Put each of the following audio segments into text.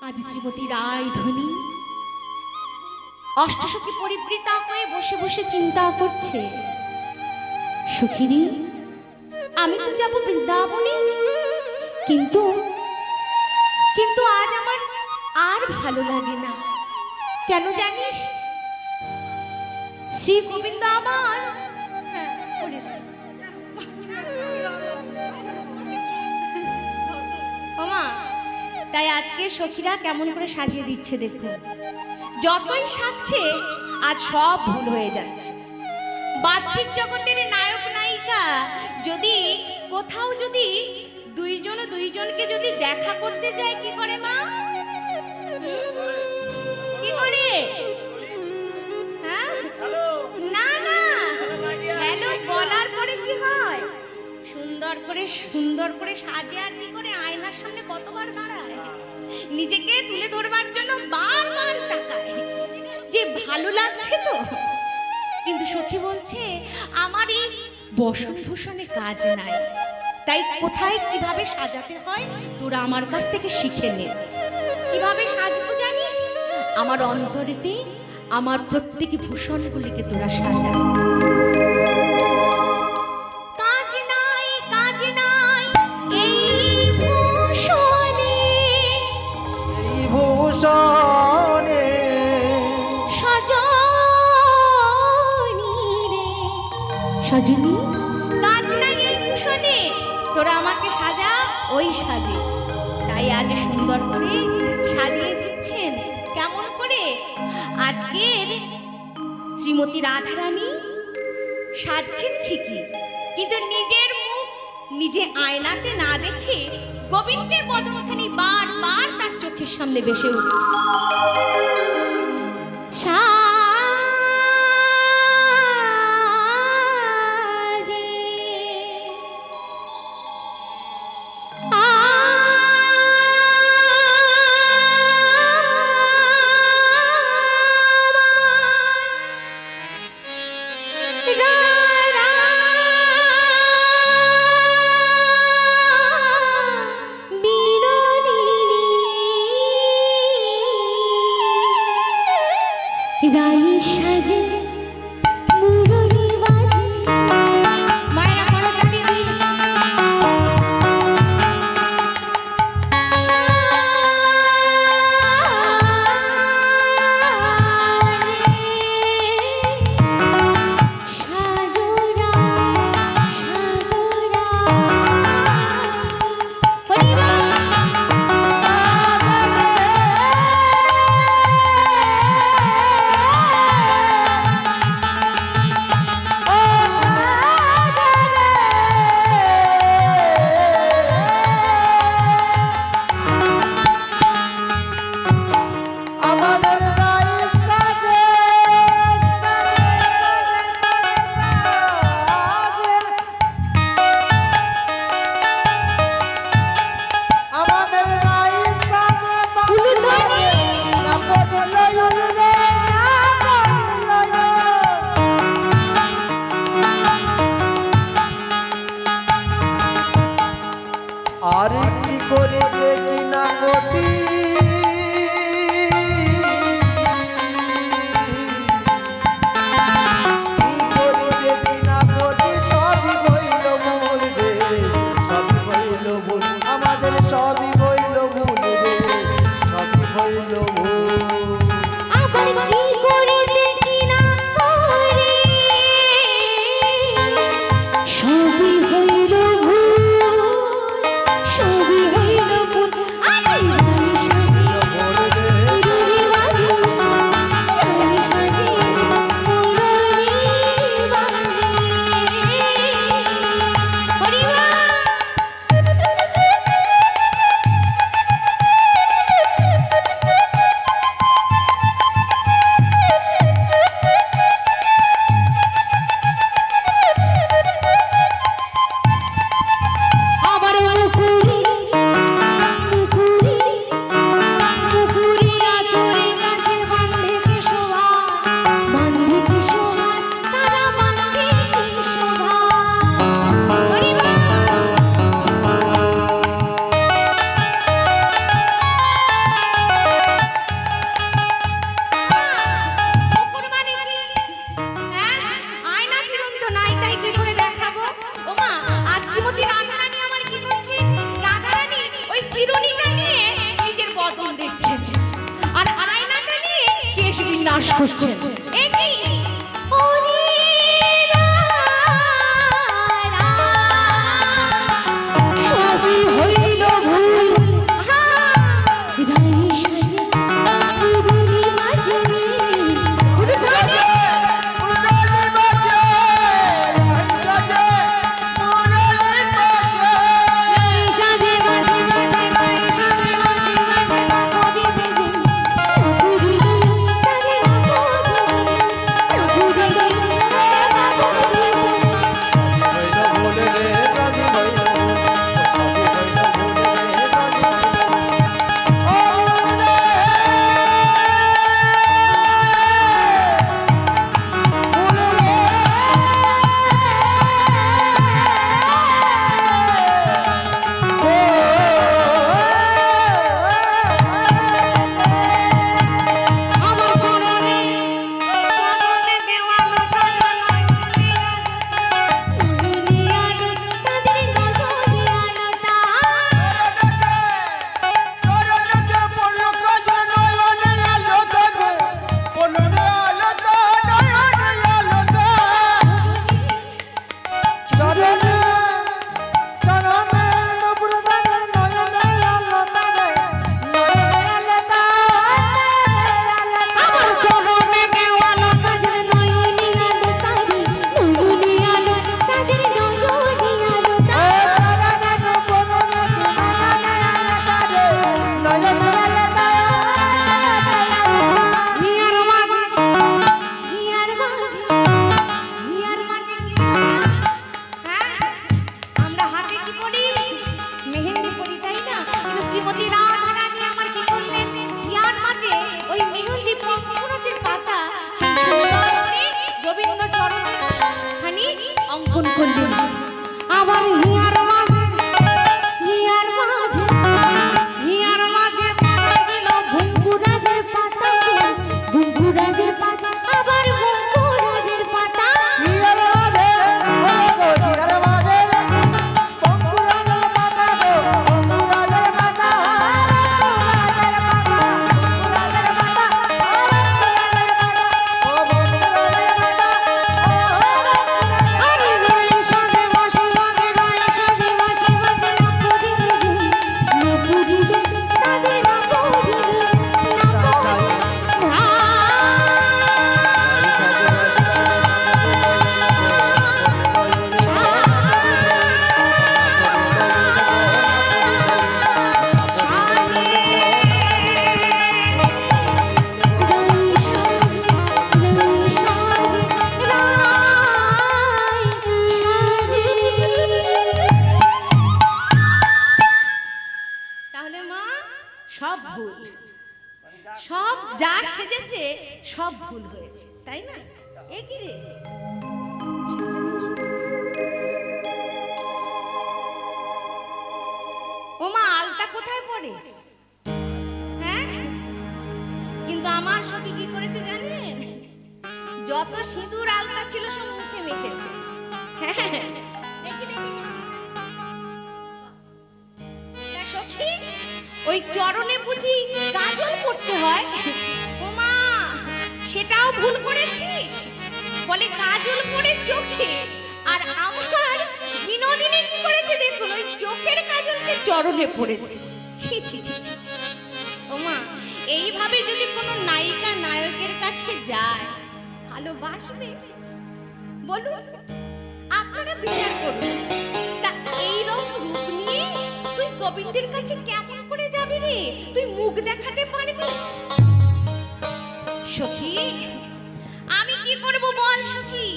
আজ শ্রীমতী রায়ধনী অষ্টসখী পরিবৃতা হয়ে বসে বসে চিন্তা করছে, সখিনী আমি তো যাব বৃন্দাবনে, কিন্তু কিন্তু আজ আমার আর ভালো লাগে না। কেন জানিস? শ্রী গোবিন্দ আমার ওমা, তাই আজকে সখীরা কেমন করে সাজিয়ে দিচ্ছে দেখুন। যতই সাজছে আজ সব ভুল হয়ে যাচ্ছে। বাহ্যিক জগতের নায়ক নায়িকা যদি কোথাও যদি দুইজনকে যদি দেখা করতে যায় কি করে মা? কি করে? হ্যাঁ না না, হ্যালো বলার পরে কি হয়? সুন্দর করে সাজে আর কি করে আয়নার সামনে কতবার দাঁড়ায়, নিজেকে তুলে ধরবার জন্য বারবার তাকায় যে ভালো লাগছে তো। কিন্তু সখী বলছে আমার এই বসন ভূষণে কাজ নাই, তাই কোথায় কিভাবে সাজাতে হয় তোরা আমার কাছ থেকে শিখে নে। কিভাবে সাজবো জানিস? আমার অন্তরেতে আমার প্রত্যেক ভূষণগুলিকে তোরা সাজা। সজনী কাজ নাই এই ভূষণে, তোরা আমাকে সাজা ওই সাজে। তাই আজ সুন্দর করে সাজিয়ে দিচ্ছেন। কেমন করে? আজকের শ্রীমতী রাধারানী সাজছেন ঠিকই, কিন্তু নিজের মুখ নিজে আয়নাতে না দেখে গোবিন্দের বদনখানি বারবার তার চোখের সামনে ভেসে উঠছে। বিলাস করছেন। সব যা সেজেছে সব ভুল হয়েছে, তাই না? এ কি রে, ওমা আলতা কোথায় পড়ে? হ্যাঁ, কিন্তু আমার সখী কি করেছে জানেন? যত সিঁদুর আলতা ছিল সব মুখে মেখেছে। হ্যাঁ দেখি দেখি, সখী ওই চরণে বুঝি কাজল করতে হয়? ওমা সেটাও ভুল করেছিস। বলে কাজল করে চোখে, আর আমার বিনোদিনী কি করেছে দেখুন, ওই চোখের কাজলকে চরণে পড়েছে। ছি ছি ছি, ওমা এইভাবে যদি কোনো নায়িকা নায়কের কাছে যায় ভালোবাসবে? বলুন, আপনারা বিচার করুন। তা এইরকম রূপ নিয়ে তুই গোবিন্দের কাছে কেমন করে যাবি রে? তুই মুখ দেখাতে পারবি? সখী আমি কি করব বল সখী,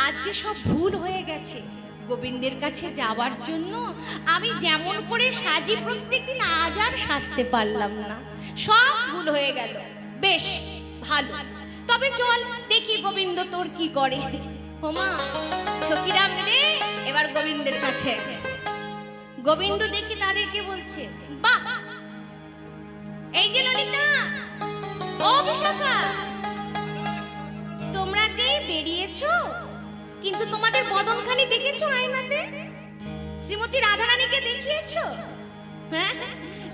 আজ যে সব ভুল হয়ে গেছে। গোবিন্দের কাছে যাওয়ার জন্য আমি যেমন করে সাজি প্রত্যেকদিন, আজ আর সাজতে পারলাম না, সব ভুল হয়ে গেল। বেশ ভালো, তবে চল দেখি গোবিন্দ তোর কি করে। ওমা সখীরাম রে, এবার গোবিন্দের কাছে। গোবিন্দ দেখি তাদেরকে বলছে, বাহ এই যে ললিতা, ও বিশাখা, তোমরা যে বেরিয়েছো, কিন্তু তোমাদের বদনখানি দেখেছো আয়নাতে? শ্রীমতী রাধারানীকে দেখিয়েছো? হ্যাঁ,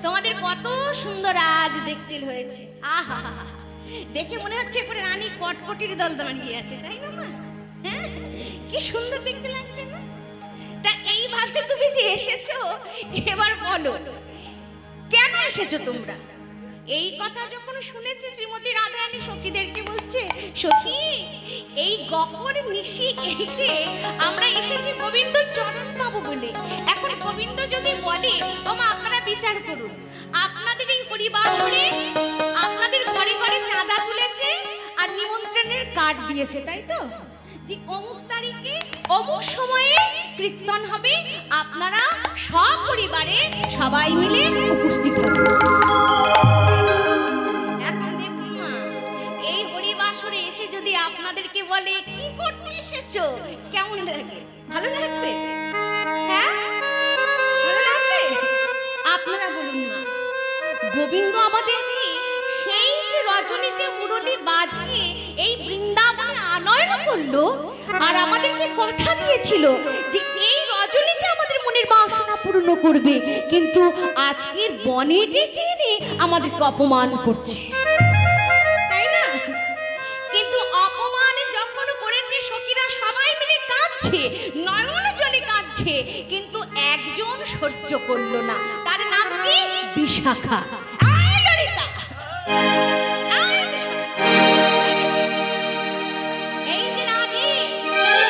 তোমাদের কত সুন্দর আজ দেখতে হয়েছে। আহা দেখে মনে হচ্ছে এবারে রানী কটকটির দল দাঁড়িয়ে আছে, তাই না মা? হ্যাঁ, কি সুন্দর দেখতে লাগছে না? তা এইভাবে তুমি যে এসেছো, এবার বলো কেন এসেছো তোমরা? এই কথা যখন শুনেছে শ্রীমতী রাধারানী সখীদেরকে বলছে, সখী এই গহর নিশি এইতে আমরা এসেছি গোবিন্দ চরণ পাবো বলে। এখন গোবিন্দ যদি বলে ওমা আপনারা বিচার করুন, আপনাদের এই পরিবার করে আপনাদের ঘরে ঘরে চাঁদা তুলেছে আর নিমন্ত্রণের কার্ড দিয়েছে, তাই তো? যে অমুক তারিখে অমুক সময়ে কীর্তন হবে, আপনারা সব পরিবারে সবাই মিলে উপস্থিত হবেন। এখন দেখুন মা, এই হরিবাসরে এসে যদি আপনাদেরকে বলে কি করতে এসেছো, কেমন লাগে? ভালো লাগবে? হ্যাঁ, ভালো লাগবে? আপনারা বলুন মা। গোবিন্দ আমাদেরকে সেই যে রজনীতে মুরলী বাজিয়ে এই বৃন্দাবনে আনয়ন করলো, আর আমাদেরকে কথা দিয়েছিল যে এই রজনীতে আমাদের মনের বাসনা পূর্ণ করবে, কিন্তু আজকের বনে ডেকে এনে আমাদেরকে অপমান করছে, তাই না? কিন্তু অপমান যখন করেছে সখীরা সবাই মিলে কাঁদছে, নয়ন জলে কাঁদছে, কিন্তু একজন সহ্য করলো না, তার নাম কি? বিশাখা। আয় ললিতা, আয় বিশাখা। এই যে রাধে,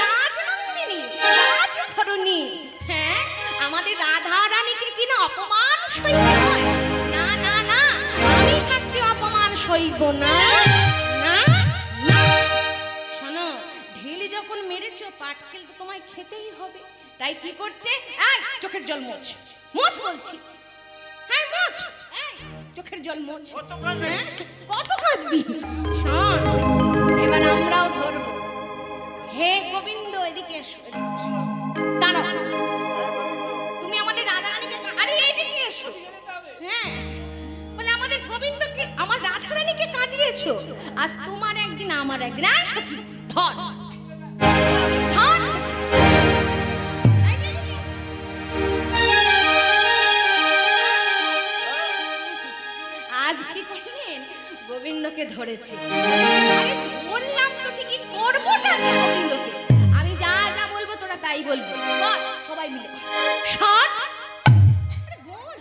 রাজনন্দিনী, রাজধরণী, হ্যাঁ আমাদের রাধা রানীকে কিনা অপমান সইতে হয়? না না না, আমি থাকতে অপমান সইব না, না না। শোনো, ঢিল যখন মেরেছো পাটকেল তো তোমায় খেতেই হবে, তাই কি করছে? এই চোখের জল মোছ, মোছ বলছি, হ্যাঁ মোছ, এই চোখের জল মোছ। হ্যাঁ, কত কাঁদবি? শোন, এবার আমরাও ধরবো। হে গোবিন্দ, এদিকে এসো, দাঁড়াও। তুমি আমাদের রাধা রানীকে, আরে এইদিকে এসো। হ্যাঁ, বলে আমাদের গোবিন্দকে, আমার রাধা রানীকে কাঁদিয়েছো, আজ তোমার একদিন আমার একদিন। আয় সখী, ধর ধর। আজ কি করলেন? গোবিন্দকে ধরেছে। আরে বললাম তো ঠিকই করবোটা কি গোবিন্দকে? আমি যা যা বলবো তোরা তাই বলবো। বল সবাই মিলে ষট বল।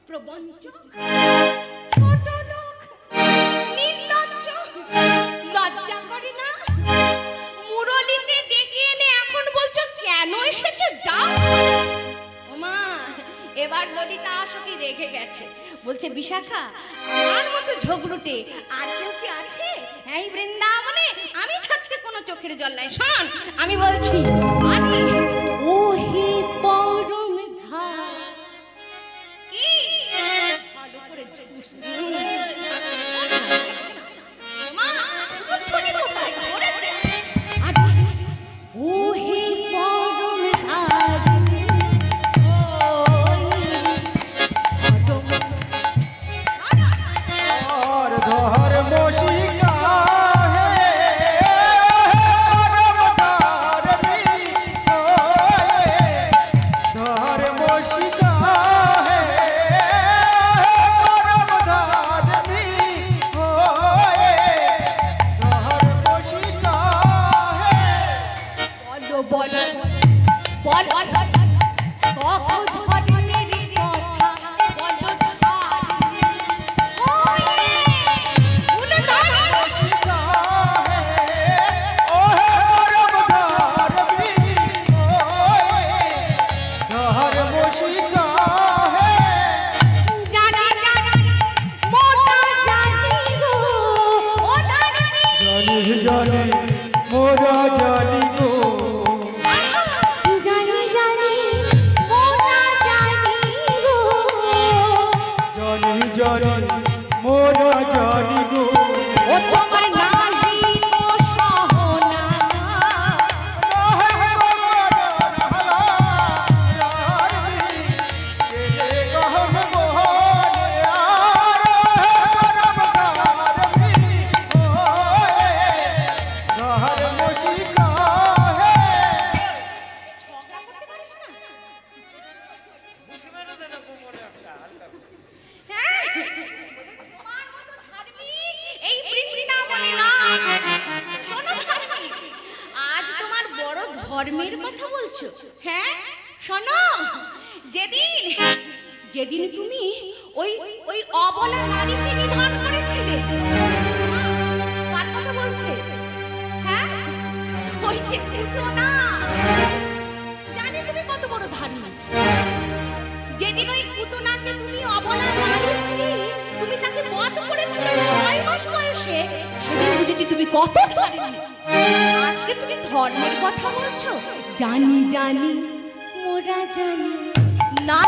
প্রবঞ্চক, ছোট লোক, নির্লজ্জ, লজ্জা করে না? মুরলীতে ডেকে এনে এখন বলছো কেন এসেছো? যাও। ওমা, এবার ললিতা সখী রেগে গেছে, বলছে বিশাখা আমার মতো ঝগড়ুটে আর কেউ কি আছে এই বৃন্দাবনে? আমি থাকতে কোনো চোখের জল নাই। শোন, আমি বলছি, আরে ও হে পরম ধাম, কি ভালো করে মা ছুটি কোথায় করেছে? আরে ও হে পরম ধাম, বলছো? হ্যাঁ শোনো, যেদিন যেদিন তুমি ওই ওই অবলা নারীকে নিধন করেছিলে, কার কথা বলছে? হ্যাঁ ওই যে পুতনা, জানি তুমি কত বড় ধার্মিক। যেদিন ওই পুতনাকে তুমি অবলা নারী তুমি তাকে বধ করেছিলে 6 মাস বয়সে, সেদিন বুঝেছি তুমি কত ধার্মিক। আজকে তুমি ধর্মের কথা বলছো? জানি জানি মোরা জানি না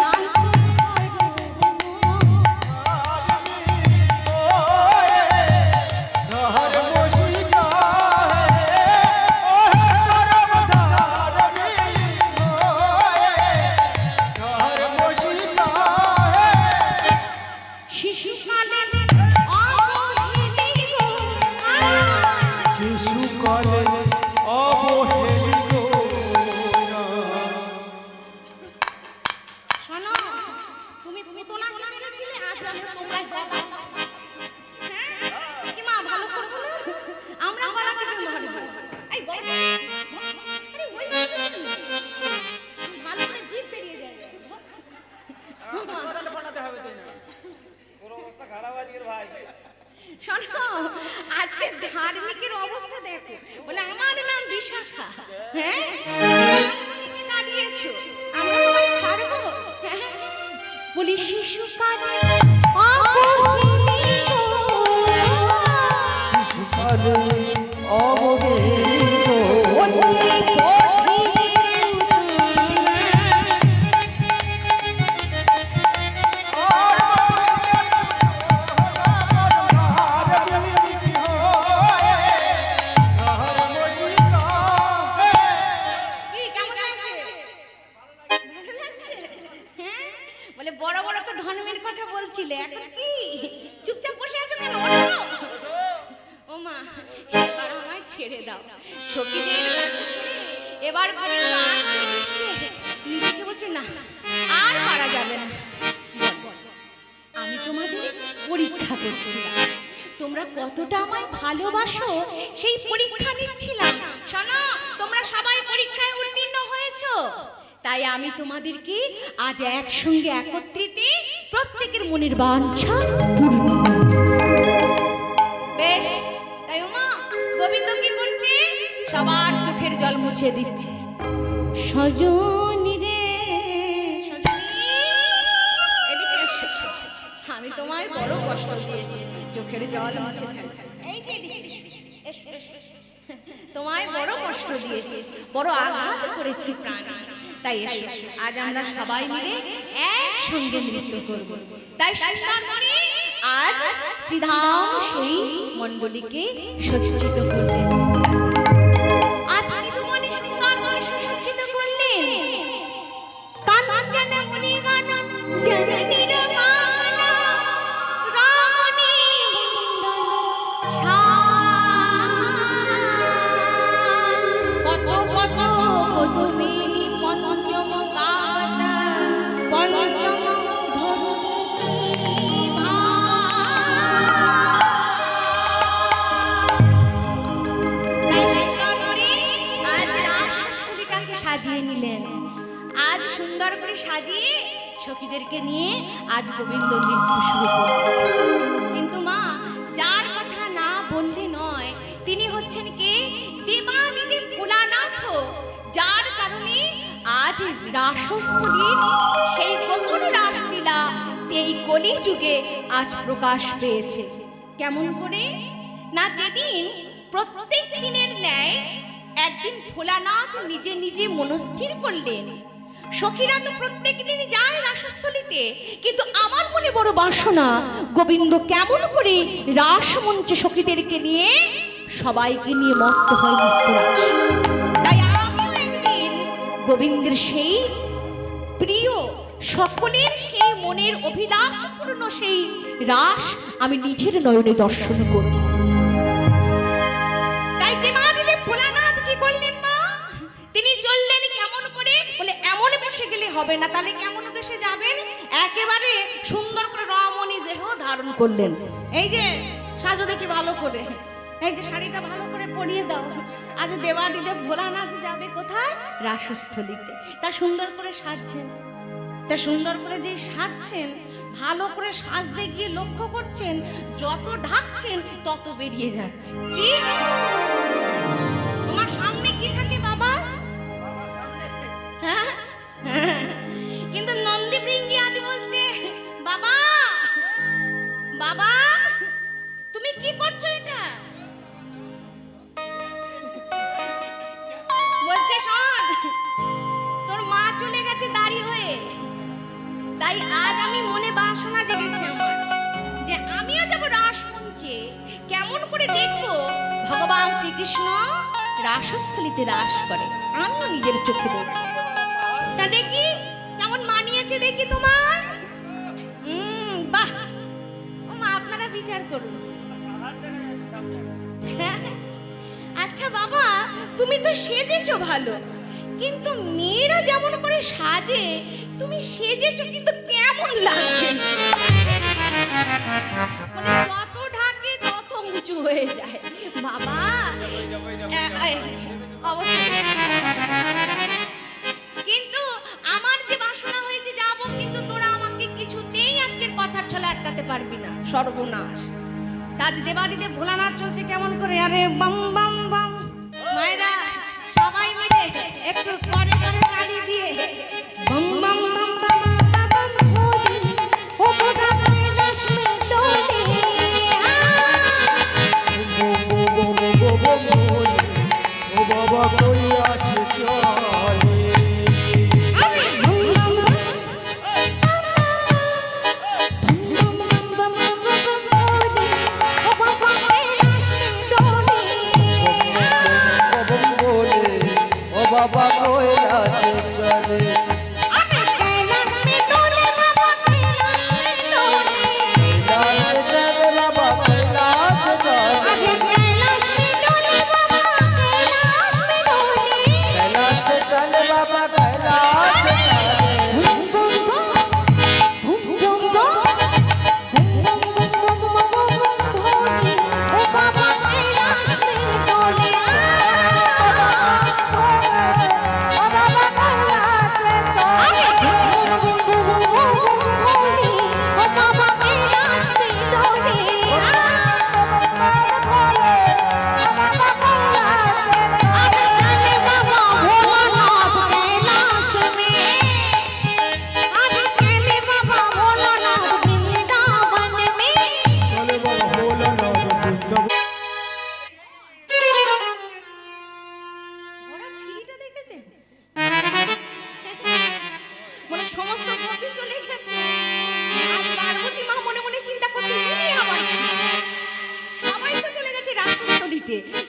আজকে ধার্মিকের অবস্থা দেখো। বলে আমার নাম বিশাখা, হ্যাঁ দাঁড়িয়েছো, আমরা তোমায় ছাড়বো? বলি শিশুকালে শিশুকালে অবহেলিত এবার নিজেকে বলছে না আর পারা যাবে না। আমি তোমাদের পরীক্ষা করছিলাম, তোমরা কতটা আমায় ভালোবাসো সেই পরীক্ষা নিচ্ছিলাম। শোনো, তোমরা সবাই পরীক্ষায় উত্তীর্ণ হয়েছো, তাই আমি তোমাদেরকে আজ একসঙ্গে একত্রিত প্রত্যেকের মনের বাঞ্ছা পূর্ণ। বেশ, তাই ওমা গোবিন্দ কি করছে? সবার চোখের জল মুছে দিচ্ছে। সজনী রে সজনী, এদিকে এসো, আমি তোমায় বড় কষ্ট দিয়েছি, চোখের জল মুছে এই যে তোমায় বড় কষ্ট দিয়েছি, বড় আঘাত করেছি প্রাণ, তাই এসো আজ আমরা সবাই মিলে একসঙ্গে নৃত্য করব। তাই সুন্দর করে আজ শ্রীধাম সেই মণ্ডলীকে সজ্জিত করলেন। আজ মৃদুমণি সুন্দর করে সুসজ্জিত করলেন। কাঞ্চন মুনি গান জননীর মালা রামণী কত কত তুমি পঞ্চম গাত পঞ্চম সাজিয়ে নিলেন। আজ সুন্দর করে সাজিয়ে সখীদেরকে নিয়ে আজ গোবিন্দ নৃত্য শুরু করলেন। কিন্তু মা, যার কথা না বললে নয়, তিনি হচ্ছেন কে? দেবাদিদেব ভোলানাথ, যার কারণে আজ রাসস্থলীর সেই গোপন রাসলীলা এই কলি যুগে আজ প্রকাশ পেয়েছে। কেমন করে না, যেদিন প্রত্যেক দিনের ন্যায় একদিন ভোলানাথ নিজে নিজে মনস্থির করলেন, সখীরা তো প্রত্যেক দিন যায় রাসস্থলীতে, কিন্তু আমার মনে বড় বাসনা গোবিন্দ কেমন করে রাসমঞ্চে সখীদেরকে নিয়ে সবাইকে নিয়ে মত্ত হয় নৃত্যরাস। তাই আমিও একদিন গোবিন্দের সেই প্রিয়, সকলের সেই মনের অভিলাষপূর্ণ সেই রাস আমি নিজের নয়নে দর্শন করব। তাই দেবাদিদেব ভোলানাথ কি করলেন মা? তিনি চললেন কেমন করে? বলে এমন বেশে গেলে হবে না, তাহলে কেমন বেশে যাবেন? একেবারে সুন্দর করে রমণী দেহ ধারণ করলেন। এই যে সাজো দেখি ভালো করে, এই যে শাড়িটা ভালো করে পরিয়ে দাও, আজ দেবাদিদেব ভোলানাথ যাবে কোথায়? রাসস্থলীতে। তা সুন্দর করে সাজছেন, তা সুন্দর করে যে সাজছেন, ভালো করে সাজতে গিয়ে লক্ষ্য করছেন যত ঢাকছেন তত বেরিয়ে যাচ্ছে। কি তোমার সামনে কি থাকে বাবা? হ্যাঁ, কিন্তু নন্দী বৃঙ্গি আজ বলছে বাবা বাবা তুমি কি করছো এটা? বলছে শোন, তোর মা চলে গেছে দাঁড়ি হয়ে, তাই আজ আমি মনে বাসনা জেগেছে আমার যে আমিও যাব রাসমঞ্চে, কেমন করে দেখবো ভগবান শ্রীকৃষ্ণ রাসস্থলীতে রাস করে, আমিও নিজের চোখে দেখি। তা দেখি কেমন মানিয়েছে দেখি তোমার। বাহ, ও মা আপনারা বিচার করুন। আচ্ছা বাবা, তুমি তো সেজেছো ভালো, কিন্তু মেয়েরা যেমন করে সাজে তুমি সেজেছো কিন্তু কেমন লাগছে? যত ঢাকে তত উঁচু হয়ে যায় বাবা। কিন্তু আমার যে বাসনা হয়েছে যাব, কিন্তু তোরা আমাকে কিছুতেই আজকের কথার ছলে আটকাতে পারবি না, সর্বনাশ। আজ দেবাদিদেব ভোলানাথ চলছে কেমন করে, আরে বাম বাম বাম। মায়েরা সবাই মিলে একটু করে করে তালি দিয়ে বাম বাম বাম বাম বাম ভোলে ও গোটা কৈলাস মে ডোলে ও বাবা কৈলাস চলে। বাবা কৈলাস চলে, কৈলাস মে ডোলে বাবা কৈলাস মে ডোলে, কৈলাস চলে বাবা কৈলাস চলে, কৈলাস মে ডোলে বাবা কৈলাস মে ডোলে, কৈলাস চলে বাবা কৈলাস চলে।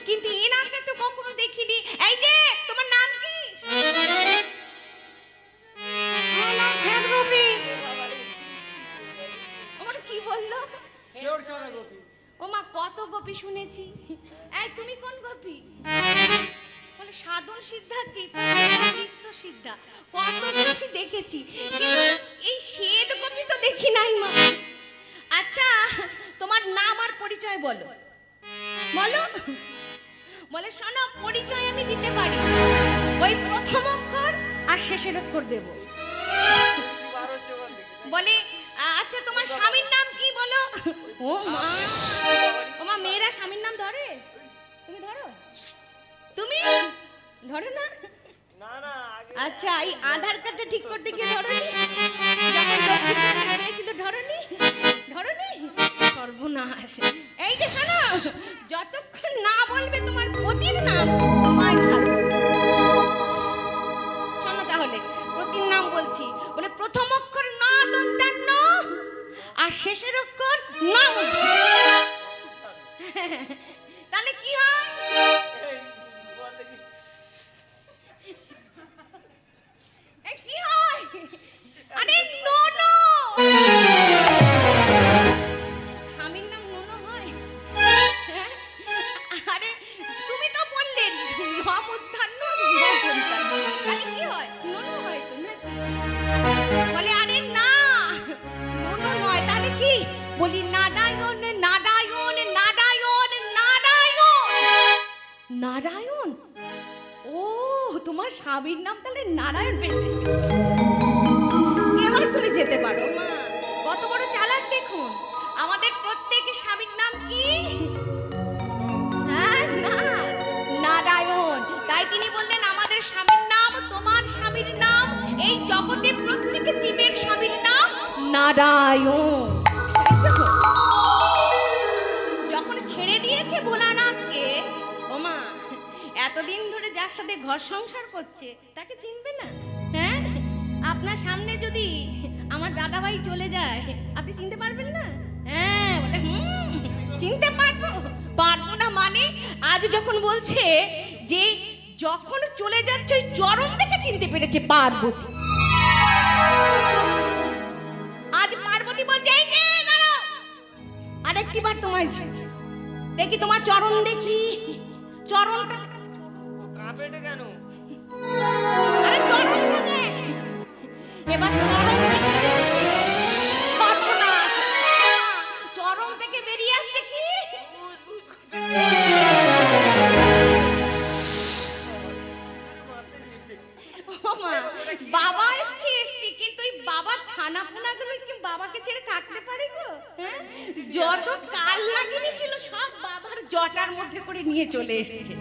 কিন্তু এনাকে তো কখনো দেখিনি। এই যে তোমার নাম কি? আমার কি বললো? ও মা, কত গোপী শুনেছি। এই তুমি কোন গোপী? বলে সাধন সিদ্ধা কৃপা সিদ্ধা সিদ্ধা, কত গোপী দেখেছি, কিন্তু এই শ্বেত গোপী তো দেখি নাই মা। আচ্ছা তোমার নাম আর পরিচয় বলো। বলো। বলে শোনো, পরিচয় আমি দিতে পারি, ওই প্রথম অক্ষর আর শেষের অক্ষর দেব। বলে আচ্ছা তোমার স্বামীর নাম কি বলো। ও মা, ও মা, মেয়েরা স্বামীর নাম ধরে? তুমি ধরো? তুমি ধরো না? আচ্ছা এই আধার কার্ডটা ঠিক করতে গিয়ে ধরনি? যখন পেয়েছিল ধরনি? ধরনি? সর্বনাশ। এই যে শোনো, যতক্ষণ না বলবে তোমার পতির নাম তোমায় ছাড়বো। শোনো তাহলে পতির নাম বলছি। বলে প্রথম অক্ষর ন দন্তার ন, আর শেষের অক্ষর ন। তাহলে কি হয়? কি হয়? আরে নোনো। স্বামীর নাম নোনো হয়? তোমার স্বামীর নাম তাহলে নারায়ণ বেশ বেশ বেশ। এবার তুমি যেতে পারো মা। কত বড় চালাক দেখুন, আমাদের প্রত্যেকের স্বামীর নাম কি? হ্যাঁ, নারায়ণ। তাই তিনি বললেন আমাদের স্বামীর নাম, তোমার স্বামীর নাম, এই জগতে প্রত্যেক জীবের স্বামীর নাম নারায়ণ। যখন ছেড়ে দিয়েছে ভোলানাথকে, ও মা, এতদিন ধরে যার সাথে ঘর সংসার করছে তাকে চিনবে না? হ্যাঁ, আপনার সামনে যদি আমার দাদাভাই চলে যায় আপনি চিনতে পারবেন না? হ্যাঁ, বলে চিনতে পারবো পারবো না মানে আজ যখন বলছে যে যখন চলে যাচ্ছে ওই চরণ থেকে চিনতে পেরেছে পার্বতী। আজ পার্বতী বলছে এই যে দাঁড়াও, আরেকটি বার তোমায় দেখি, তোমার চরণ দেখি। চরণটা কাঁপেটে কেন? আরে চরণ থেকে এবার চরণ থেকে পারবো না। চরণ থেকে বেরিয়ে আসছে কি? ও মা, বাবা এসছি কিন্তু ওই বাবার ছানা পোনাগুলো কি বাবাকে ছেড়ে থাকতে পারে গো? হ্যাঁ, যত কাল লাগিনি ছিল সব বাবার জটার মধ্যে করে নিয়ে চলে এসেছে।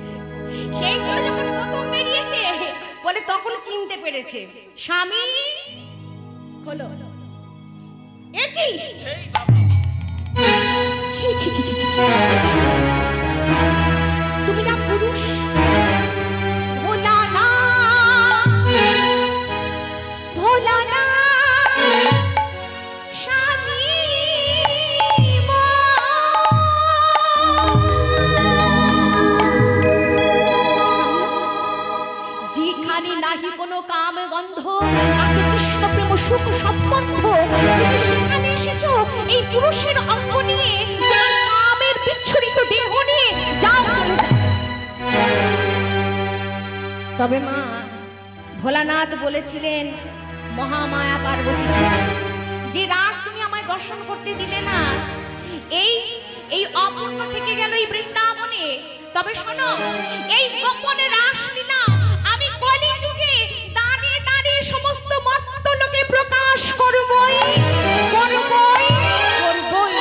সেইগুলো যখন প্রথম বেরিয়েছে বলে তখন চিনতে পেরেছে স্বামী হলো। এ কি? ছি ছি ছি ছি ছি। তুমি না পুরুষ? ভোলা না, ভোলা না স্বামী যেখানে নাহি কোনো কাম গন্ধ, আছে কৃষ্ণ প্রেম সুখ সম্বন্ধ, তুমি সেখানে এসেছো এই পুরুষের অঙ্গ নিয়ে, তোমার কামের বিচ্ছুরিত দেহ নিয়ে, যাও চলে যাও। তবে মা, ভোলানাথ বলেছিলেন মহামায়া পার্বতী, যে রাস তুমি আমায় দর্শন করতে দিলে না, এই অপূর্ণ থেকে গেল এই বৃন্দাবনে। তবে শোনো, এই গোপনে রাস লীলা আমি কলি যুগে দাঁড়িয়ে দাঁড়িয়ে সমস্ত মত্ত লোকে প্রকাশ করবই করবই করবই।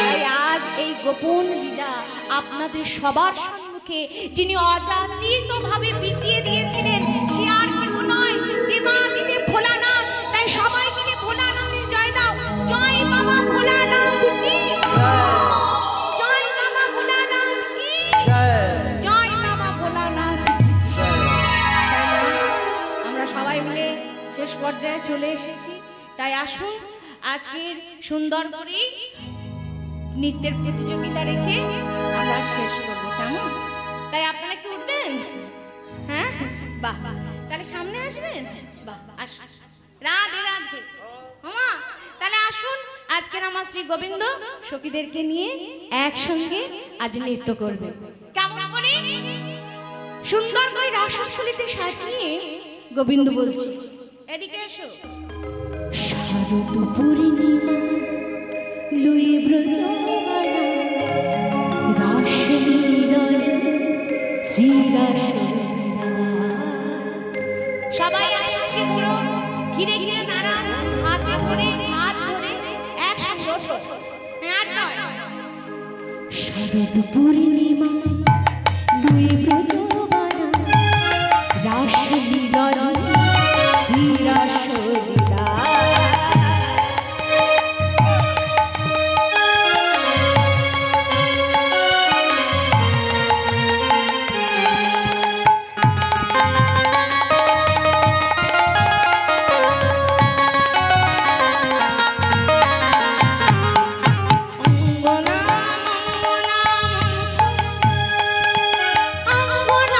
তাই আজ এই গোপন লীলা আপনাদের সবার সম্মুখে যিনি অযাচিত ভাবে বিকিয়ে দিয়েছিলেন সে আর কেউ নয়, দেবাদিদেব ভোলানাথ। তাই সবাই মিলে ভোলানাথের জয় দাও। জয় বাবা ভোলানাথ কি জয়, বাবা ভোলানাথ কি জয়, বাবা ভোলানাথ। আমরা সবাই মিলে শেষ পর্যায়ে চলে এসেছি। তাই আসুন আজকের সুন্দর করে নৃত্যের প্রতিযোগিতা রেখে আমরা শেষ করবো, কেমন? তাই আপনারা কি উঠবেন? হ্যাঁ, বাহ, তাহলে সামনে আসবেন। বাহ, আসুন। রাধে রাধে। মামা, তাহলে আসুন আজকের আমার শ্রী গোবিন্দ সখীদেরকে নিয়ে একসঙ্গে আজ নৃত্য করবে। কেমন করে? সুন্দর করে রাসস্থলীতে সাজিয়ে গোবিন্দ বলছে, এদিকে এসো। শারদ পূর্ণিমা লুই ব্রজবালা রাস মিলন শ্রীরাস। সবাই একসঙ্গে বলো, ঘিরে ঘিরে দাঁড়ান, হাতে ধরে হাত ধরে একসঙ্গে ওঠো। আর নয়। শারদ পূর্ণিমা লুই ব্রজবালা রাস মিলন শ্রীরাস। অঙ্গনা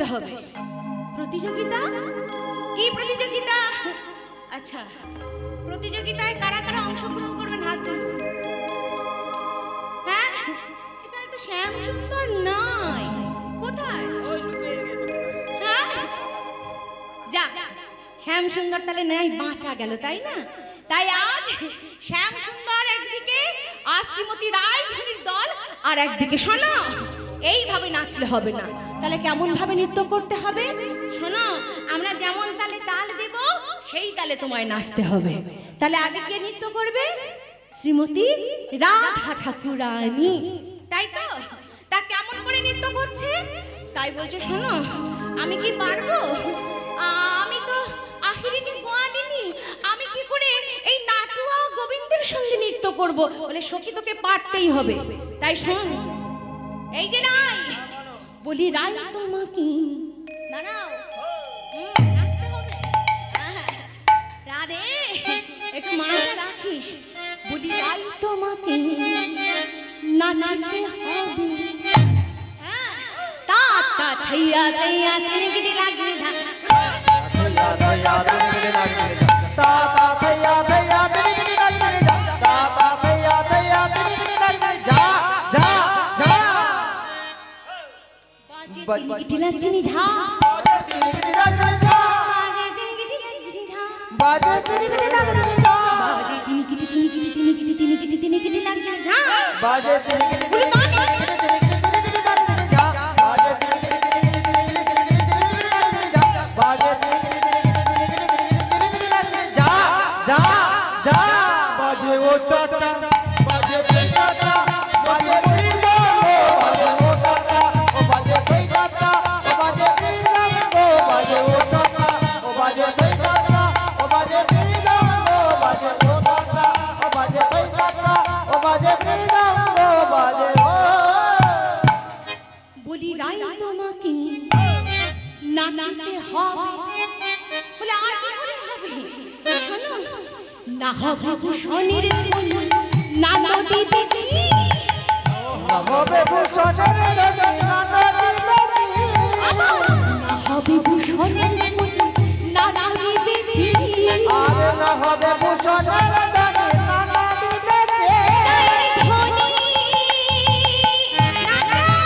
করতে হবে। প্রতিযোগিতা? কি প্রতিযোগিতা? আচ্ছা, প্রতিযোগিতায় কারা কারা অংশগ্রহণ করবেন হাত তুলুন। হ্যাঁ, এটা তো শ্যাম সুন্দর নয়। কোথায়? হ্যাঁ, যা, শ্যাম সুন্দর তাহলে নাই বাঁচা গেল, তাই না? তাই আজ শ্যাম সুন্দর একদিকে আর শ্রীমতী রায়ধনীর দল আর একদিকে। শোনো, এইভাবে নাচলে হবে না। তাহলে কেমন ভাবে নৃত্য করতে হবে? শোনো, আমরা যেমন তালে তাল দেব সেই তালে তোমায় নাচতে হবে। তাহলে আগে কে নৃত্য করবে? শ্রীমতী রাধা ঠাকুরানী, তাই তো? তা কেমন করে নৃত্য করছে? তাই বলছে, শোনো, আমি কি পারবো? আমি তো আহিরিনী গোয়ালিনী, আমি কি করে এই নাটুয়া গোবিন্দের সঙ্গে নৃত্য করব? বলে, সখী তোকে পারতেই হবে। তাই শোন, এই যে নাই বলি রাই তোমাকে দাঁড়াও, নাচতে হবে। রাধে, একটু মাথা রাখিস। বলি রাই তোমাকে নাচতে হবে। তা তা থইয়া থইয়া তিনগিরি লাগে ধা, থইয়া থইয়া তিনগিরি লাগে ধা, তা তা থইয়া থইয়া তিনগিরি লাগে ধা, তা তা থইয়া থইয়া তিনগিরি লাগে যা যা যা। তিনগিরি লাগছে নি ঝা, তিনগিরি লাগে যা, তিনগিরি লাগছে নি ঝা, বাজে তিনগিরি লাগে যা, বাজে তিনগিরি তিনগিরি তিনগিরি তিনগিরি তিনগিরি লাগছে ঝা, বাজে তিনগিরি তিনগিরি তিনগিরি লাগে যা, বাজে তিনগিরি তিনগিরি তিনগিরি লাগে যা, বাজে তিনগিরি তিনগিরি তিনগিরি লাগে যা যা যা। বাজে ও টাটা, বাজে কই টাটা, বাজে বিন্দা ও বাজে ও টাটা, ও বাজে কই টাটা, ও বাজে বিন্দা ও বাজে ও টাটা, ও বাজে কই টাটা, ও বাজে বিন্দা ও বাজে ও টাটা, ও বাজে কই টাটা, ও বাজে বিন্দা ও বাজে ও। বলি রাই তোমাকে নাচতে হবে। বলে আর কি করে হবে? শোনো, না হবে ভূষণের মনি, না নদীতে জি, হবে ভূষণের নদী, না নদীতে জি। না হবে ভূষণের মনি, না নদীতে জি, আর না হবে ভূষণের নদী, না নদীতে জি। ধনী নাচা।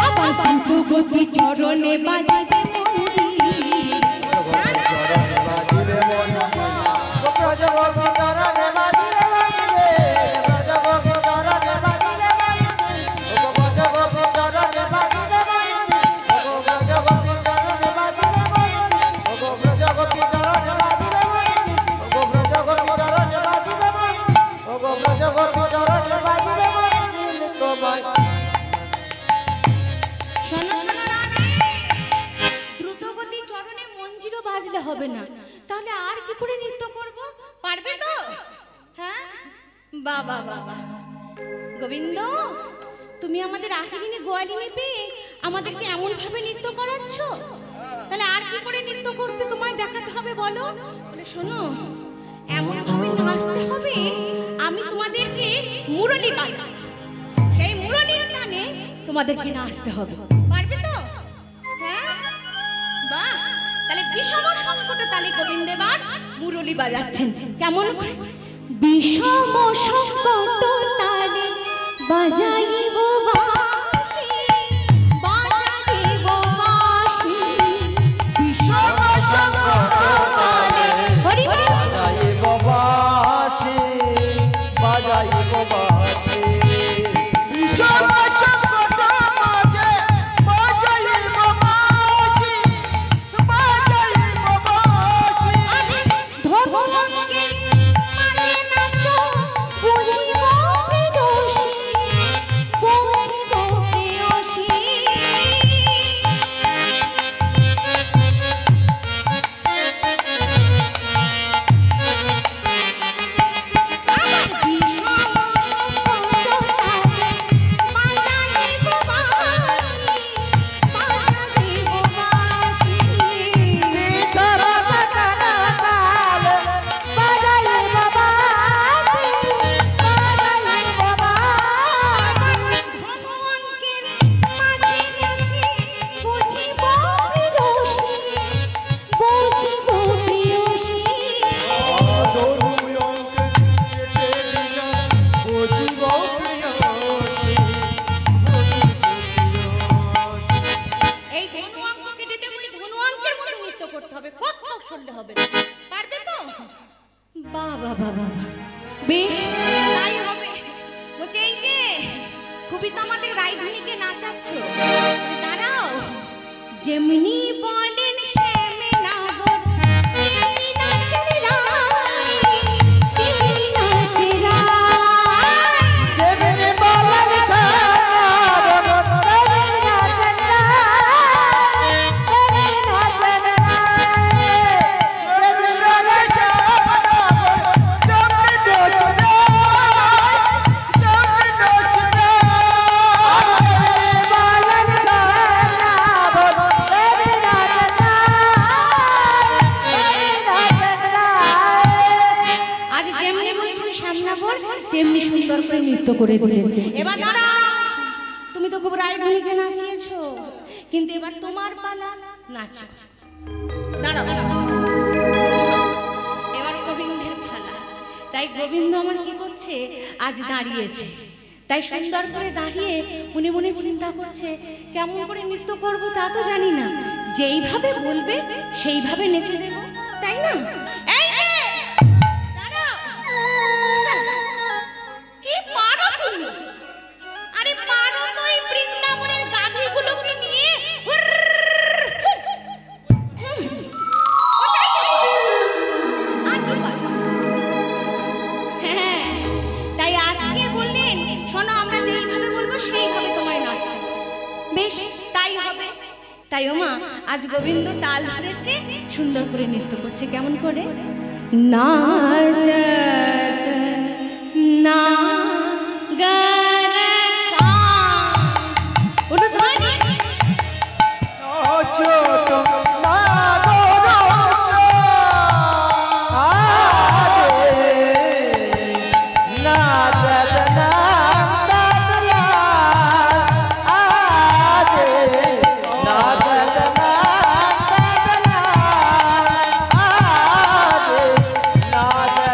আমার দ্রুতগতি চরণে বাজিবে দ্রুতগতি চরণে মঞ্জিরও বাজলে হবে না। তাহলে আর কি করে নৃত্য করব? পারবে তো? হ্যাঁ, বাবা বাবা গোবিন্দ, তুমি আমাদের আহিরিনী গোয়ালিনী পেয়ে আমাদেরকে এমন ভাবে নৃত্য করাচ্ছ। তাহলে আর কি করে নৃত্য করতে তোমায় দেখাতে হবে বলো? বলে, শোনো, এমন ভাবে নাচতে হবে আমি তোমাদেরকে মুরলি বাজাবো, সেই মুরলির গানে তোমাদেরকে নাচতে হবে। পারবে তো? হ্যাঁ, বাহ, তাহলে বিষম সংকটে তালে গোবিন্দেবার মুরলি বাজাচ্ছেন। কেমন করে? বিষম সংকট তালে বাজাইব বাঁশি, বাজাইব বাঁশি, বিষম সংকট তালে হরি বল। বাজাইব বাঁশি, বাজাইব বাঁশি, বিষম সংকট মাঝে বাজাইব বাঁশি, বাজাইব বাঁশি। শুনলে হবে না, পারবে তো? বাবা বাবা, বেশ তাই হবে। বলছে এই যে খুবই তো আমাদের রাজধানীকে নাচাচ্ছ, দাঁড়াও। যেমনি বলেন শ্যামে নাগর, তেমনি নাচেন রায়, তেমনি নাচে রায়। যেমনি বলেন শ্যামে নাগর, তেমনি নাচেন রায়, তেমনি নাচেন রায়। যেমনি বলেন শ্যামে নাগর, তেমনি নাচেন রায়, তেমনি নাচেন রায়। যেমনি বলেন শ্যামে নাগর, তেমনি নাচেন রায়, তেমনি নাচেন রায়। আজ যেমনি বলছেন শ্যামনগর, তেমনি সুন্দর করে নৃত্য করে দিলেন। এবার দাঁড়াও, তুমি তো খুব রাজধানীকে নাচিয়েছো, কিন্তু এবার তোমার পালা, নাচো। দাঁড়াও, এবার গোবিন্দের পালা। তাই গোবিন্দ আমার কি করছে, আজ দাঁড়িয়েছে। তাই সুন্দর করে দাঁড়িয়ে মনে মনে চিন্তা করছে, কেমন করে নৃত্য করব তা তো জানি না, যেইভাবে বলবে সেইভাবে নেচে দেব, তাই না? এই যে, দাঁড়াও। কি পারো তুমি? আরে পারো তো এই বৃন্দাবনের গাভীগুলোকে নিয়ে ওটাই তো। আর কি পারো? হ্যাঁ, তাই আজকে বললেন, শোনো আমরা যেইভাবে বলবো সেইভাবে তোমায় নাচতে হবে। বেশ তাই হবে। তাই ওমা আজ গোবিন্দ তাল ধরেছে, সুন্দর করে নৃত্য করছে। কেমন করে? নাচত না গরকা উলুধ্বনি নাচো তোমরা নাচো, আজে নাচত নন্দলাল, আজে নাচত নন্দলাল, আজে নাচত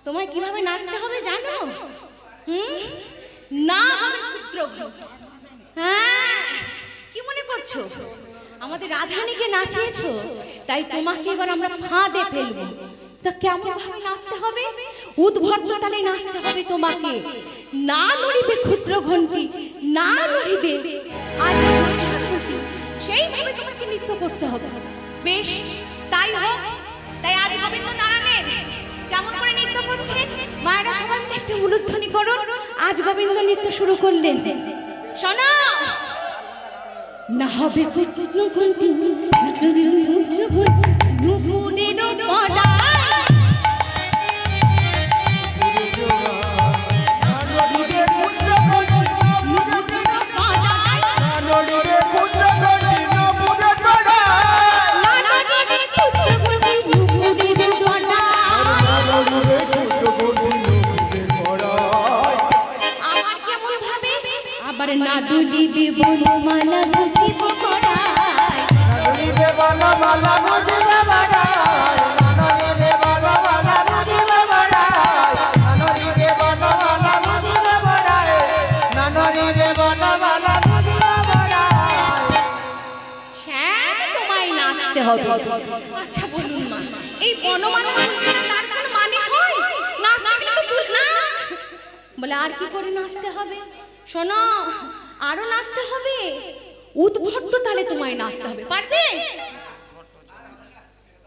তোমায় কিভাবে নাচতে হবে জানো? না হবে ক্ষুদ্রঘট। হ্যাঁ, কি মনে করছো আমাদের রাধারানীকে নাচিয়েছো, তাই তোমাকে এবার আমরা ফাঁদে ফেলবো। তা কেমন ভাবে নাচতে হবে? উদ্ভট তালে নাচতে হবে তোমাকে। না নড়িবে ক্ষুদ্র ঘণ্টি, না নড়িবে আজ ঘণ্টি, সেইভাবে তোমাকে নৃত্য করতে হবে। বেশ তাই হোক। তাই আজ গোবিন্দ দাঁড়ালেন, কেমন করে নৃত্য করছেন মায়েরা সবাই একটু উলুধ্বনি করুন। আজ গোবিন্দ নৃত্য শুরু করলেন। শোনো, না হবে কোনো গন্তি না তুমি নুপুরের পড়ায় আবার না দুলিবে বনমালা বুঝিব পড়ায় নানুরিবে বনমালা বুঝিবে পড়ায় নানুরিবে বনমালা বুঝিবে পড়ায় নানুরিবে বনমালা বুঝিবে পড়ায় নানুরিবে বনমালা বুঝিবে পড়ায়। শ্যাম তোমায় নাচতে হবে। আচ্ছা বলুন মা, এই বনমালা তার কোনো মানে হয়? নাচতে গেলে তো তুই না বলে আর কি করে নাচতে হবে? শোনো, আরো নাচতে হবে, উদ্ভট্ট তালে তোমায় নাচতে হবে। পারবে?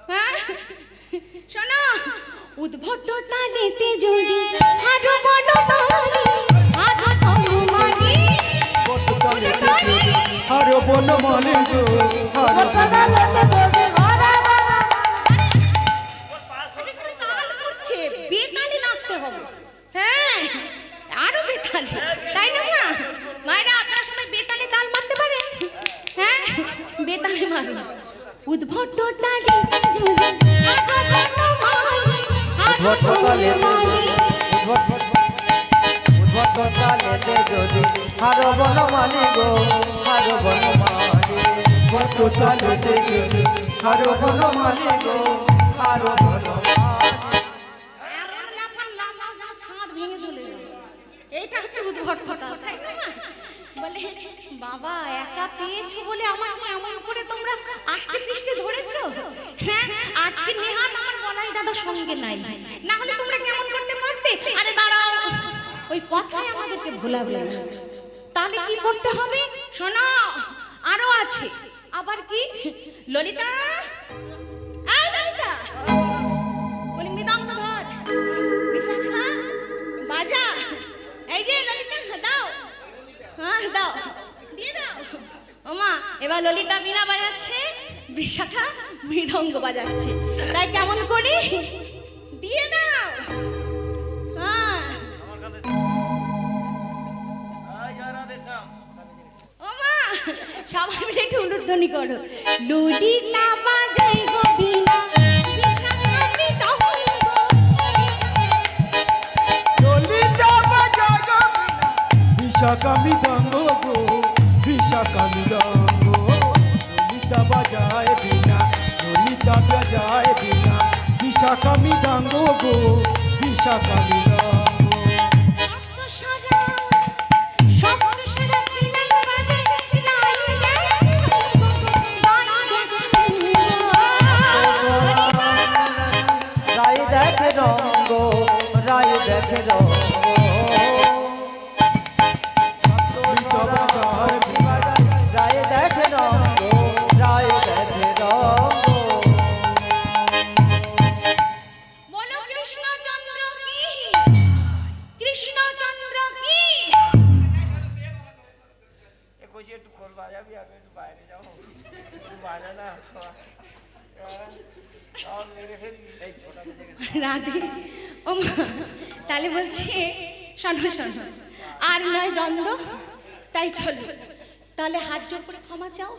হ্যাঁ শোনো, উদ্ভট্ট তালেতে যদি আরো বনমালী আরো বনমালী আরো বনমালী গো আরো বেতালে নাচতে হবে। হ্যাঁ আরো বেতালে, তাই না মা? মায়েরা আপনারা সবাই বেতালে তাল মারতে পারে? হ্যাঁ বেতালে মারুন। উদ্ভট্ট তালে উদ্ভট্ট তালেতে যদি আরো বনমালী গো আরো বনমালী উদ্ভট্ট তালেতে যদি আরো বনমালী গো আরো বনমালী। ছাদ ভেঙে চলে যাবে, এইটা হচ্ছে উদ্ভট্টতা, তাই না মা? বলে বাবা একা পেয়েছো বলে আমাকে এমন করে তোমরা আষ্টে পৃষ্ঠে ধরেছো। হ্যাঁ আজকে নেহাত আমার বলাই দাদা সঙ্গে নাই, না হলে তোমরা কেমন করতে পারতে? আরে দাঁড়াও, ওই কথাই আমাদেরকে ভোলাবে না। তাহলে কি করতে হবে শোনো, আরো আছে। আবার কি? ললিতা, এই ললিতা, বলি মৃদঙ্গ ধর, বিশাখা বাজা। এই যে ললিতা দাও, হ্যাঁ দাও, দিয়ে দাও। ওমা এবার ললিতা বীণা বাজাচ্ছে, বিশাখা মৃদঙ্গ বাজাচ্ছে, তাই কেমন করি? দিয়ে দাও। হ্যাঁ ওমা সবাই মিলে একটু উলুধ্বনি করো। ললিতা বাজাই গো বীণা, বিশাখা মৃদঙ্গ। ললিতা বাজায় গো বিশাখা মৃদঙ্গ গো বিশাখা মৃদঙ্গ। ললিতা বাজায় বীণা ললিতা বাজায় বীণা বিশাখা মৃদঙ্গ গো বিশাখা মৃদঙ্গ। রায় দেখে রঙ্গ রায় দেখে রঙ্গ রায় দেখে রঙ্গ রায় দেখে রঙ্গ। বলো কৃষ্ণচন্দ্র কি, কৃষ্ণচন্দ্র কি। একটু খোল বাজাবি, আমি একটু বাইরে যাবো, একটু বাজা না রাধে ও মা, তাহলে বলছে শোনো শোনো, আর নয় দ্বন্দ্ব, তাই চলো তাহলে হাত জোর করে ক্ষমা চাও।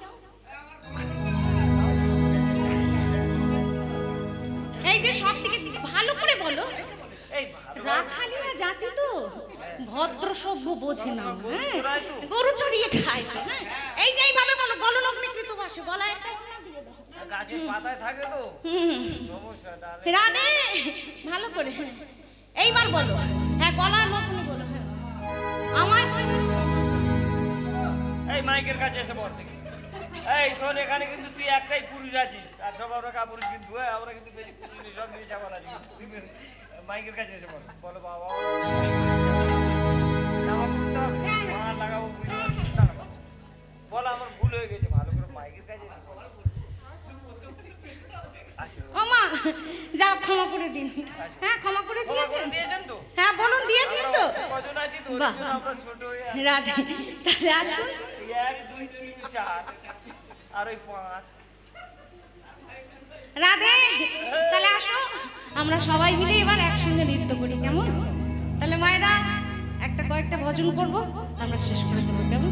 এই যে সব থেকে ভালো করে বলো, রাখালিয়া জাতি তো ভদ্র সভ্য বোঝে না, হ্যাঁ গরু চড়িয়ে খায় তো। হ্যাঁ এই যে এইভাবে বলো, গলনগ্নিকৃত ভাষে বলা, একটা দিয়ে দাও। গাছের পাতায় থাকে তো সমস্যা। রাধে ভালো করে, এইবার বলো, হ্যাঁ গলার মতনই বলো। হ্যাঁ আমার এই মাইকের কাছে এসে বল দেখি। এই শোন, এখানে কিন্তু তুই একটাই পুরুষ আছিস, আর সব আমরা কাপুরুষ কিন্তু। আমরা কিন্তু বেশি পুরুষ সব নিয়ে চাপাল আছি। তুই মাইকের কাছে এসে বল, বলো বাবা আমার বুঝতে হবে, মার লাগাবো বল, আমার ভুল হয়ে গেছে, ভালো করে মাইকের কাছে এসে বল। ও মা যা ক্ষমা করে দিন। হ্যাঁ ক্ষমা করে দিয়েছেন? দিয়েছেন তো? হ্যাঁ বলুন দিয়েছেন তো? কজন আছি তো, বাহ আমরা ছোট হয়ে রাধে, তাহলে আসুন। 1 2 3 4 আর ওই 5। রাধে, তাহলে আসো আমরা সবাই মিলে এবার একসঙ্গে নৃত্য করি, কেমন? তাহলে মায়েরা কয়েকটা ভজন করবো, আমরা শেষ করে দেবো, কেমন?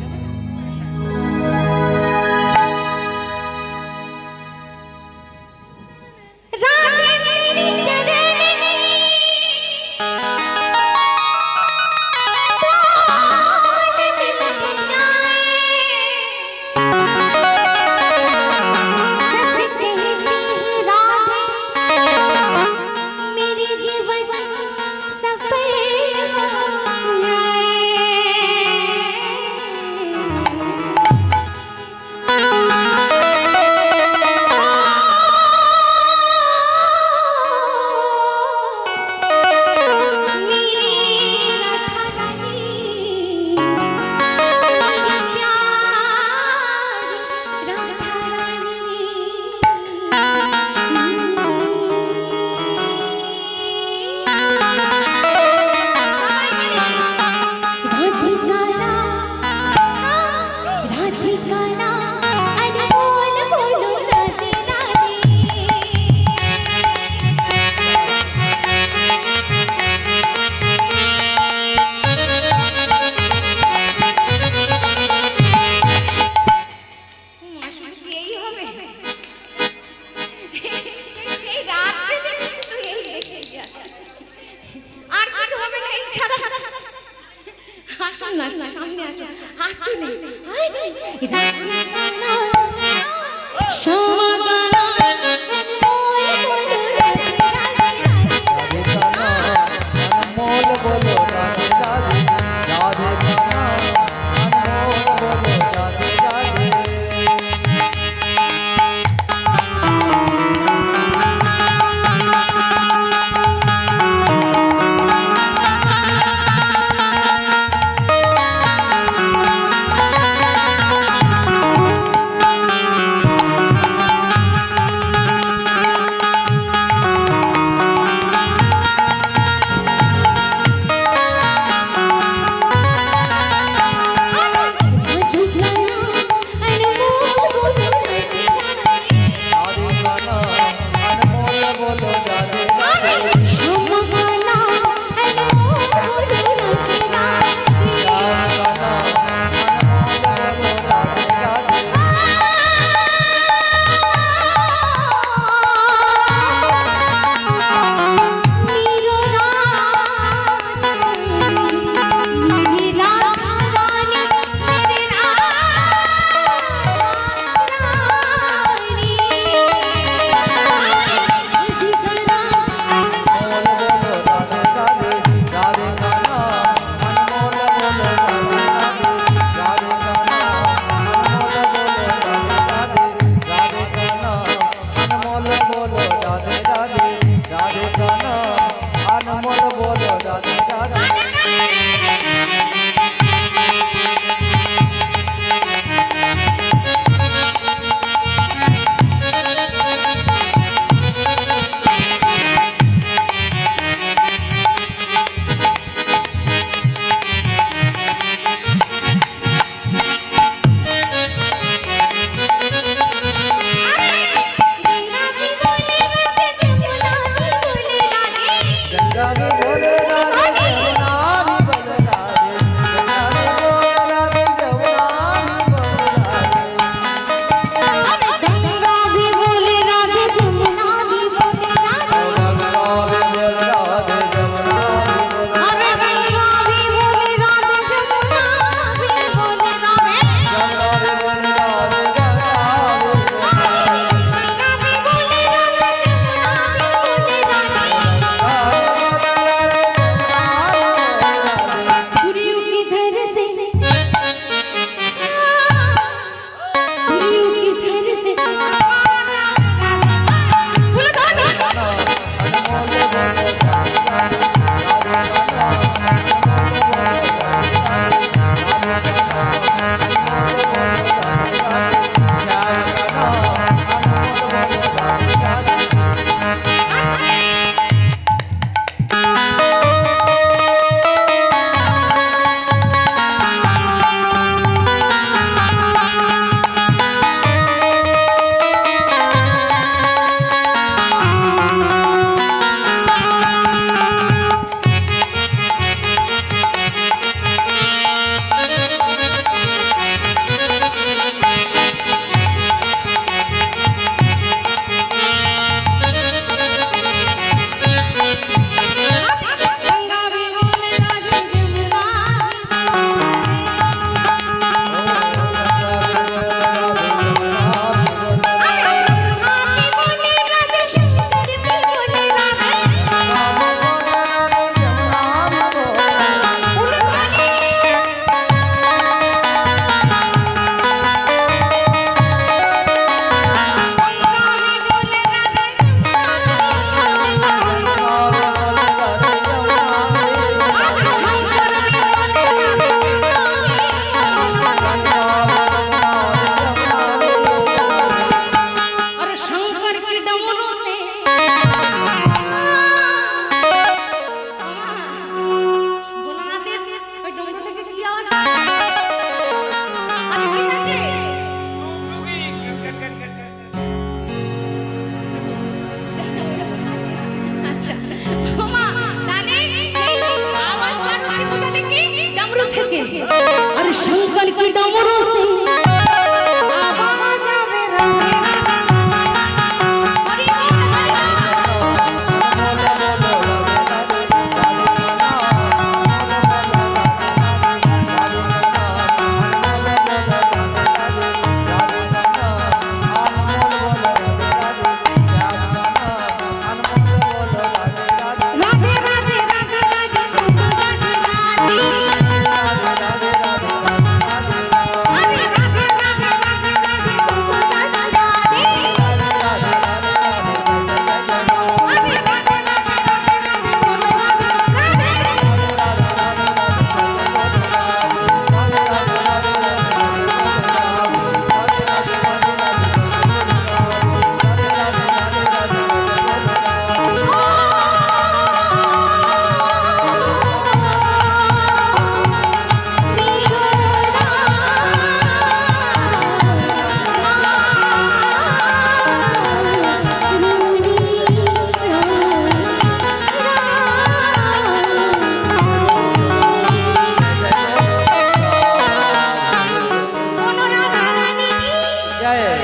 জয়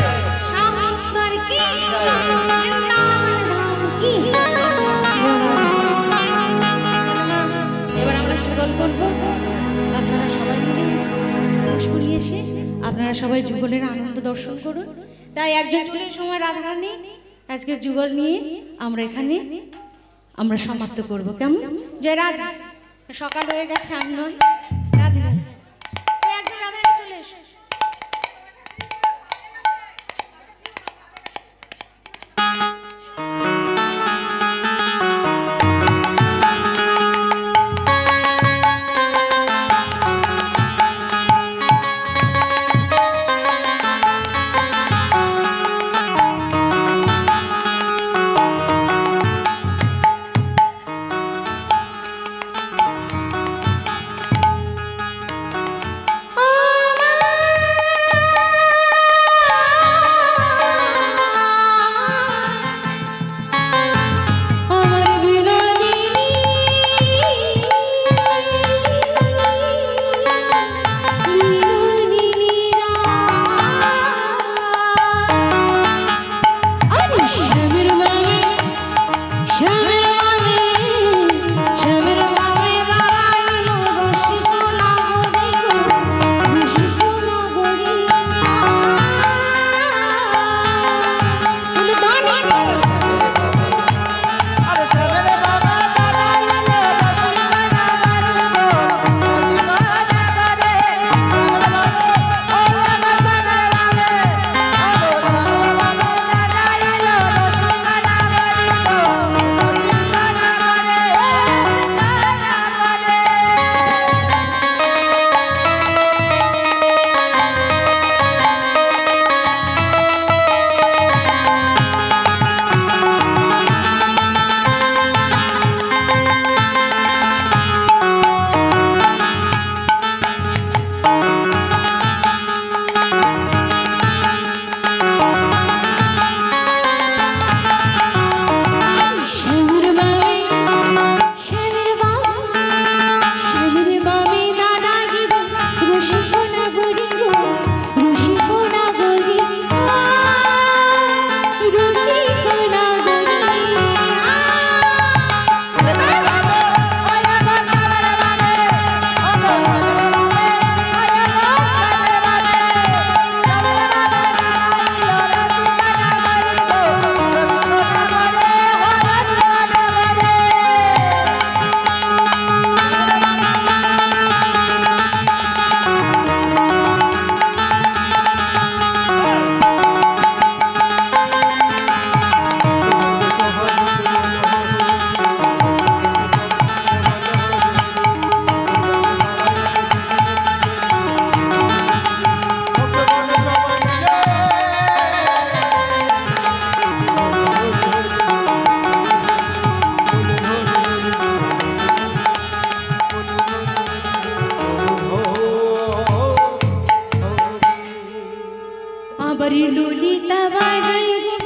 শামসুন্দর কি বৃন্দাবন ধাম কি। এবার আমরা যুগল করবো, আপনারা সবাই মিলে পুষ্প নিয়ে এসে আপনারা সবাই যুগলের আনন্দ দর্শন করুন। তাই একজন যুগলের সময় রাধারানী আজকে যুগল নিয়ে আমরা সমাপ্ত করব। কেমন? জয় রাধা। সকাল হয়ে গেছে, আমি নয় রাধে রাধে। তুই একজন রাধারানী চলে এসো। আবার ললিতা বাজাই গো